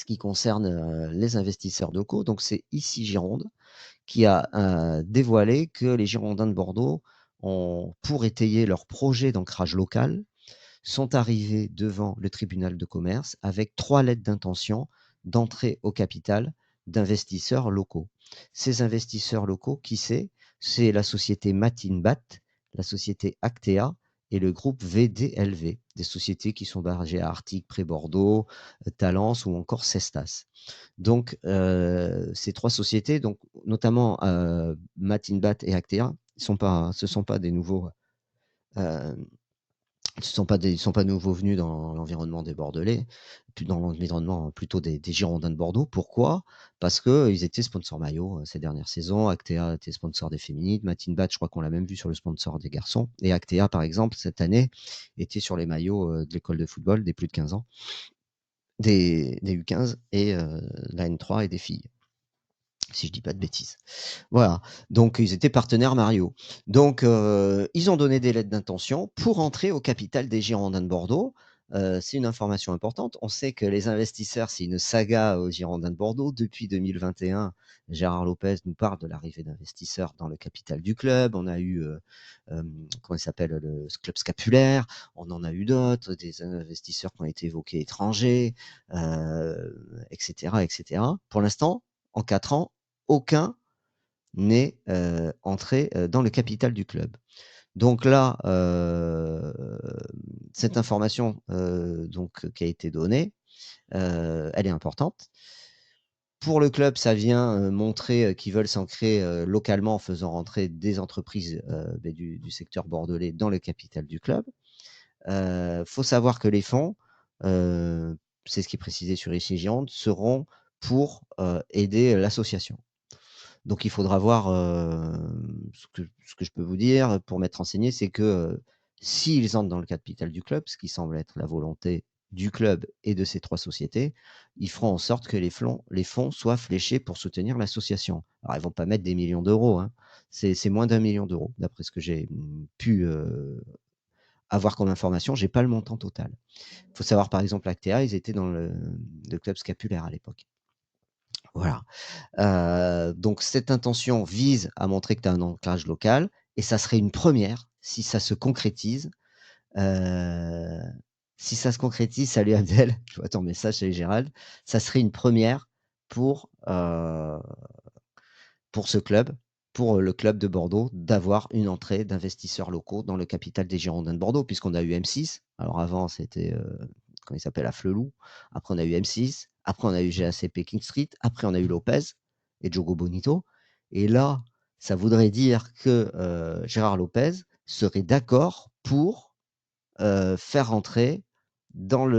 ce qui concerne, les investisseurs locaux. Donc c'est Ici Gironde qui a, dévoilé que les Girondins de Bordeaux ont pour étayer leur projet d'ancrage local, sont arrivés devant le tribunal de commerce avec 3 lettres d'intention d'entrée au capital d'investisseurs locaux. Ces investisseurs locaux, qui c'est? C'est la société Matinbat, la société Actea et le groupe VDLV, des sociétés qui sont basées à Artigues près Bordeaux, Talence ou encore Cestas. Donc, ces 3 sociétés, donc notamment, Matinbat et Actea, ce sont pas des nouveaux, hem ils sont pas nouveaux venus dans l'environnement des Bordelais, puis dans l'environnement plutôt des Girondins de Bordeaux. Pourquoi? Parce qu'ils étaient sponsors maillot, ces dernières saisons. Actea était sponsor des féminines. Matinbat, je crois qu'on l'a même vu sur le sponsor des garçons. Et Actea, par exemple, cette année, était sur les maillots, de l'école de football des plus de 15 ans, des U15 et la N3 et des filles, si je dis pas de bêtises. Voilà, donc ils étaient partenaires Mario. Donc ils ont donné des lettres d'intention pour entrer au capital des Girondins de Bordeaux. C'est une information importante. On sait que les investisseurs, c'est une saga aux Girondins de Bordeaux. Depuis 2021, Gérard Lopez nous parle de l'arrivée d'investisseurs dans le capital du club. On a eu, comment il s'appelle, le club scapulaire. On en a eu d'autres, des investisseurs qui ont été évoqués étrangers, etc., etc. Pour l'instant, en 4 ans, aucun n'est, entré, dans le capital du club. Donc là, cette information, donc qui a été donnée, elle est importante. Pour le club, ça vient, montrer, qu'ils veulent s'ancrer, localement en faisant rentrer des entreprises, beh, du secteur bordelais dans le capital du club. Faut savoir que les fonds, heu, c'est ce qui est précisé sur Ici Gironde, seront pour, aider l'association. Donc il faudra voir, ce que je peux vous dire pour m'être renseigné, c'est que, s'ils entrent dans le capital du club, ce qui semble être la volonté du club et de ces 3 sociétés, ils feront en sorte que les fonds soient fléchés pour soutenir l'association. Alors ils vont pas mettre des millions d'euros, hein, c'est moins d'1 million d'euros d'après ce que j'ai, pu, avoir comme information. J'ai pas le montant total. Il faut savoir par exemple Actea, ils étaient dans le club scapulaire à l'époque. Voilà. Donc cette intention vise à montrer que tu as un ancrage local et ça serait une première si ça se concrétise. Heu, Si ça se concrétise, salut Abdel, je vois ton message, salut Gérald. Ça serait une première pour, pour ce club, pour, le club de Bordeaux, d'avoir une entrée d'investisseurs locaux dans le capital des Girondins de Bordeaux, puisqu'on a eu M6. Alors avant, c'était, comment il s'appelle? Afflelou. Après, on a eu M6. Après, on a eu GACP King Street. Après, on a eu Lopez et Diogo Bonito. Et là, ça voudrait dire que, Gérard Lopez serait d'accord pour, faire rentrer dans le